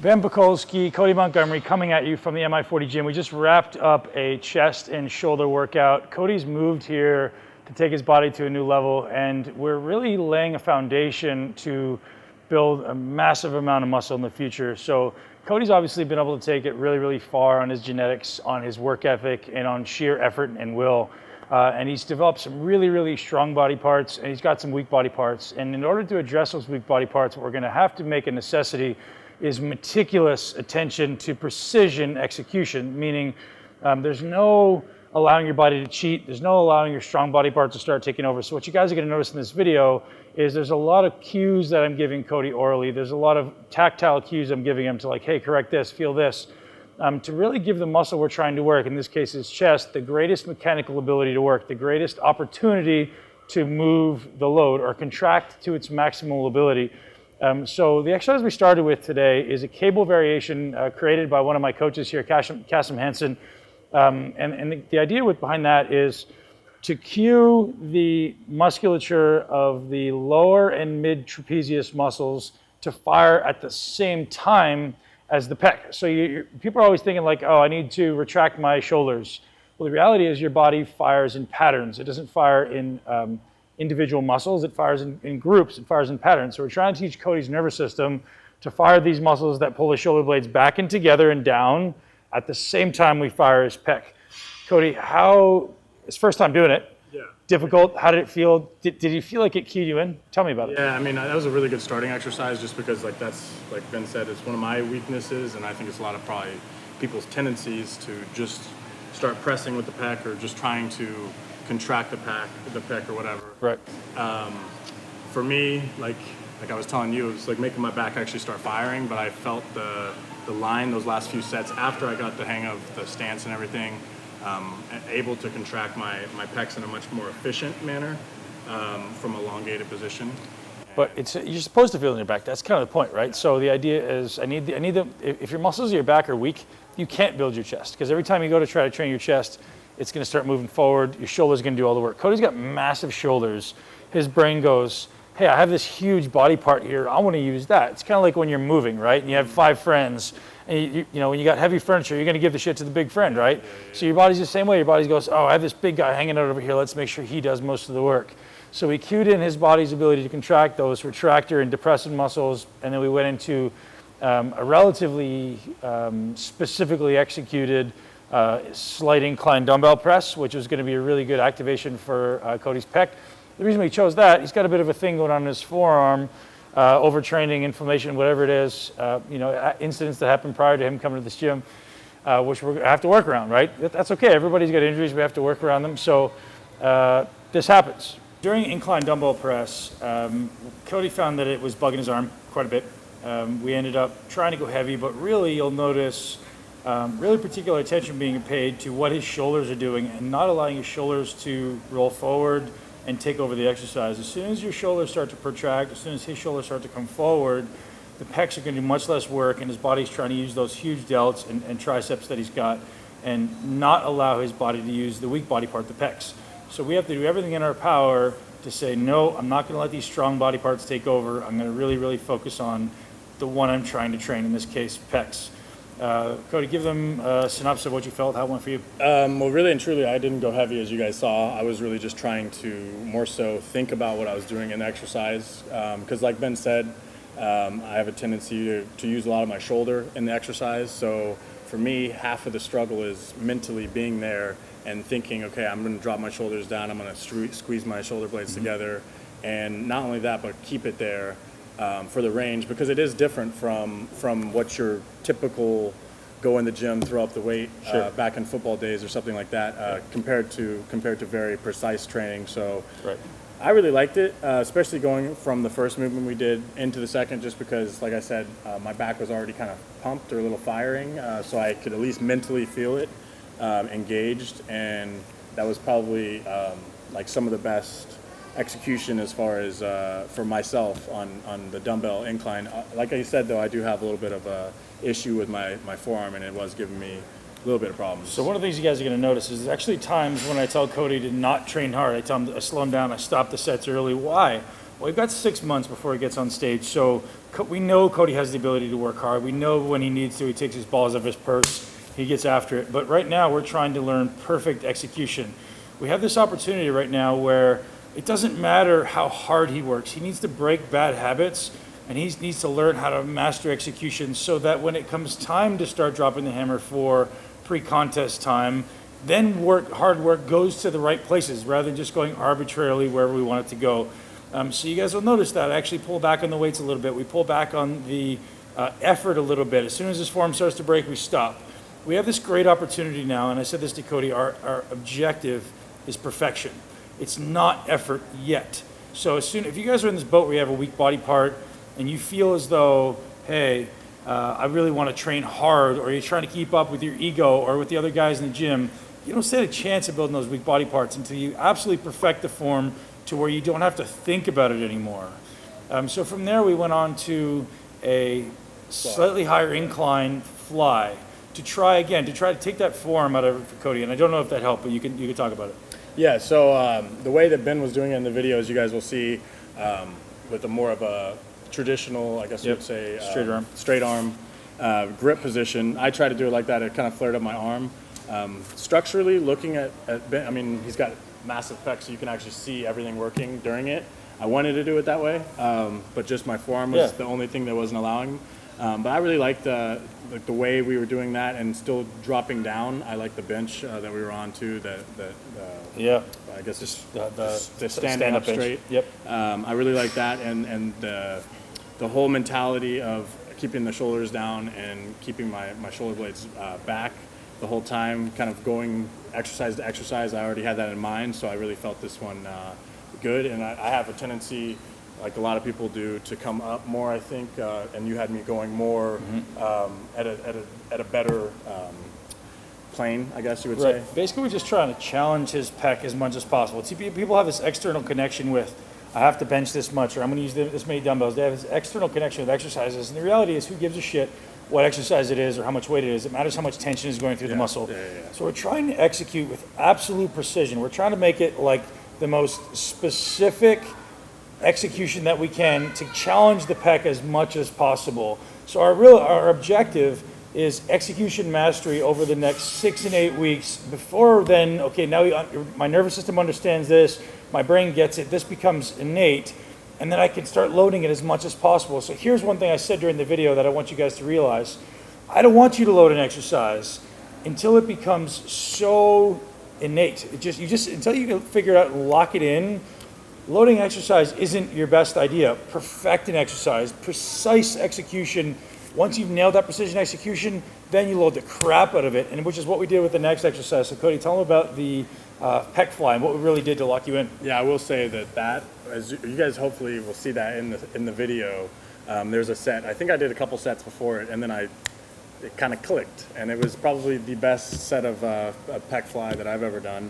Ben Pakulski, Cody Montgomery coming at you from the MI40 gym. We just wrapped up a chest and shoulder workout. Cody's moved here to take his body to a new level, and we're really laying a foundation to build a massive amount of muscle in the future. So Cody's obviously been able to take it really, really far on his genetics, on his work ethic, and on sheer effort and will. And he's developed some really, really strong body parts, and he's got some weak body parts. And in order to address those weak body parts, what we're gonna have to make a necessity is meticulous attention to precision execution, meaning there's no allowing your body to cheat, there's no allowing your strong body parts to start taking over. So what you guys are gonna notice in this video is there's a lot of cues that I'm giving Cody orally, there's a lot of tactile cues I'm giving him to like, hey, correct this, feel this, to really give the muscle we're trying to work, in this case his chest, the greatest mechanical ability to work, the greatest opportunity to move the load or contract to its maximal ability. So the exercise we started with today is a cable variation created by one of my coaches here, Kasim Hansen. And the idea behind that is to cue the musculature of the lower and mid trapezius muscles to fire at the same time as the pec. So people are always thinking like, oh, I need to retract my shoulders. Well, the reality is your body fires in patterns. It doesn't fire in individual muscles, it fires in groups, it fires in patterns. So we're trying to teach Cody's nervous system to fire these muscles that pull his shoulder blades back and together and down at the same time we fire his pec. Cody, it's first time doing it. Yeah. Difficult, how did it feel? Did you feel like it keyed you in? Tell me about it. Yeah, I mean, that was a really good starting exercise just because that's, like Ben said, it's one of my weaknesses, and I think it's a lot of probably people's tendencies to just start pressing with the pec or just trying to contract the pec or whatever. Right. For me, like I was telling you, it was like making my back actually start firing, but I felt the line those last few sets after I got the hang of the stance and everything, able to contract my pecs in a much more efficient manner from a elongated position. But you're supposed to feel in your back. That's kind of the point, right? So the idea is, if your muscles of your back are weak, you can't build your chest, because every time you go to try to train your chest, it's going to start moving forward. Your shoulder's going to do all the work. Cody's got massive shoulders. His brain goes, hey, I have this huge body part here. I want to use that. It's kind of like when you're moving, right? And you have 5 friends. And you know, when you got heavy furniture, you're going to give the shit to the big friend, right? So your body's the same way. Your body goes, oh, I have this big guy hanging out over here. Let's make sure he does most of the work. So we cued in his body's ability to contract those retractor and depressor muscles. And then we went into a relatively specifically executed slight incline dumbbell press, which was going to be a really good activation for Cody's pec. The reason we chose that, he's got a bit of a thing going on in his forearm, overtraining, inflammation, whatever it is, incidents that happened prior to him coming to this gym, which we have to work around, right? That's okay. Everybody's got injuries. We have to work around them. So this happens. During incline dumbbell press, Cody found that it was bugging his arm quite a bit. We ended up trying to go heavy, but really you'll notice really particular attention being paid to what his shoulders are doing and not allowing his shoulders to roll forward and take over the exercise. As soon as your shoulders start to protract, as soon as his shoulders start to come forward, the pecs are going to do much less work, and his body's trying to use those huge delts and triceps that he's got and not allow his body to use the weak body part, the pecs. So we have to do everything in our power to say, no, I'm not going to let these strong body parts take over. I'm going to really, really focus on the one I'm trying to train, in this case, pecs. Cody, give them a synopsis of what you felt, how it went for you. Well, really and truly, I didn't go heavy, as you guys saw. I was really just trying to more so think about what I was doing in the exercise. Because like Ben said, I have a tendency to use a lot of my shoulder in the exercise. So for me, half of the struggle is mentally being there and thinking, okay, I'm going to drop my shoulders down. I'm going to squeeze my shoulder blades together. And not only that, but keep it there. For the range, because it is different from what your typical go in the gym, throw up the weight back in football days or something like that, compared to very precise training. So right. I really liked it, especially going from the first movement we did into the second, just because, like I said, my back was already kind of pumped or a little firing, so I could at least mentally feel it engaged, and that was probably like some of the best execution as far as for myself on the dumbbell incline. Like I said, though, I do have a little bit of a issue with my forearm, and it was giving me a little bit of problems. So one of the things you guys are going to notice is there's actually times when I tell Cody to not train hard. I tell him to slow him down. I stop the sets early. Why? Well, we've got 6 months before he gets on stage, so we know Cody has the ability to work hard. We know when he needs to, he takes his balls out of his purse, he gets after it. But right now, we're trying to learn perfect execution. We have this opportunity right now where it doesn't matter how hard he works. He needs to break bad habits, and he needs to learn how to master execution so that when it comes time to start dropping the hammer for pre-contest time, then hard work goes to the right places rather than just going arbitrarily wherever we want it to go. So you guys will notice that I actually pull back on the weights a little bit. We pull back on the effort a little bit. As soon as this form starts to break, we stop. We have this great opportunity now, and I said this to Cody, our objective is perfection. It's not effort yet. So if you guys are in this boat where you have a weak body part and you feel as though, hey, I really want to train hard, or you're trying to keep up with your ego or with the other guys in the gym, you don't stand a chance of building those weak body parts until you absolutely perfect the form to where you don't have to think about it anymore. So from there, we went on to a slightly higher incline fly to try to take that form out of Cody. And I don't know if that helped, but you can talk about it. Yeah, so the way that Ben was doing it in the videos, you guys will see with a more of a traditional, I guess you would say, straight arm grip position. I try to do it like that. It kind of flared up my arm. Structurally, looking at Ben, I mean, he's got massive pecs, so you can actually see everything working during it. I wanted to do it that way, but just my forearm was the only thing that wasn't allowing. But I really liked the way we were doing that and still dropping down. I like the bench that we were on too. I guess just the standing up straight. Yep. I really like that, and the whole mentality of keeping the shoulders down and keeping my shoulder blades back the whole time, kind of going exercise to exercise. I already had that in mind, so I really felt this one good. And I have a tendency, like a lot of people do, to come up more, I think, and you had me going more at a better plane, I guess you would say. Basically, we're just trying to challenge his pec as much as possible. See, people have this external connection with, I have to bench this much, or I'm going to use this many dumbbells. They have this external connection with exercises, and the reality is, who gives a shit what exercise it is or how much weight it is? It matters how much tension is going through the muscle. So we're trying to execute with absolute precision. We're trying to make it like the most specific execution that we can to challenge the pec as much as possible. So our objective is execution mastery over the next 6 and 8 weeks. Before then, okay, now my nervous system understands this, my brain gets it, this becomes innate, and then I can start loading it as much as possible. So here's one thing I said during the video that I want you guys to realize. I don't want you to load an exercise until it becomes so innate. Until you can figure it out and lock it in. Loading exercise isn't your best idea. Perfect an exercise, precise execution. Once you've nailed that precision execution, then you load the crap out of it, and which is what we did with the next exercise. So Cody, tell them about the pec fly and what we really did to lock you in. Yeah, I will say that as you guys hopefully will see that in the video. There's a set. I think I did a couple sets before it, and then it kind of clicked, and it was probably the best set of a pec fly that I've ever done.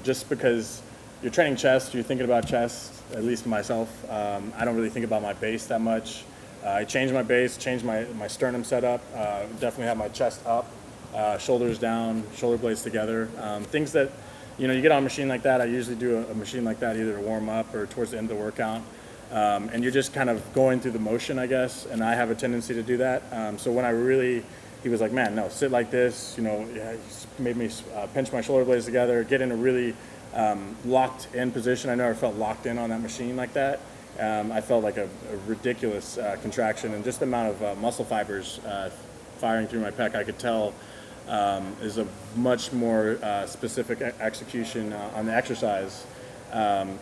Just because you're training chest, you're thinking about chest. At least myself, I don't really think about my base that much. I changed my base, changed my sternum setup. Definitely have my chest up, shoulders down, shoulder blades together. Things that, you get on a machine like that. I usually do a machine like that either to warm up or towards the end of the workout. And you're just kind of going through the motion, I guess. And I have a tendency to do that. So when he was like, man, no, sit like this. He made me pinch my shoulder blades together, get in a really locked in position. I never felt locked in on that machine like that. I felt like a ridiculous contraction, and just the amount of muscle fibers firing through my pec, I could tell is a much more specific execution on the exercise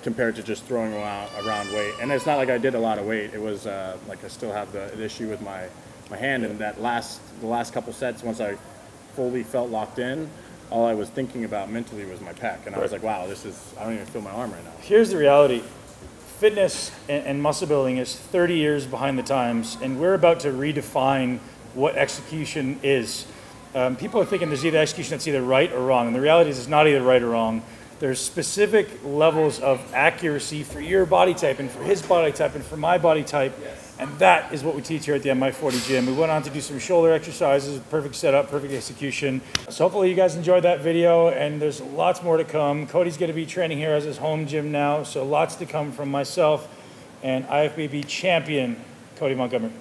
compared to just throwing around weight. And it's not like I did a lot of weight. It was like I still have the issue with my hand. And the last couple sets, once I fully felt locked in, all I was thinking about mentally was my pec. And I was like, wow, I don't even feel my arm right now. Here's the reality. Fitness and muscle building is 30 years behind the times, and we're about to redefine what execution is. People are thinking there's either execution that's either right or wrong, and the reality is it's not either right or wrong. There's specific levels of accuracy for your body type and for his body type and for my body type, and that is what we teach here at the MI40 gym. We went on to do some shoulder exercises, perfect setup, perfect execution. So hopefully you guys enjoyed that video, and there's lots more to come. Cody's going to be training here as his home gym now, so lots to come from myself and IFBB champion, Cody Montgomery.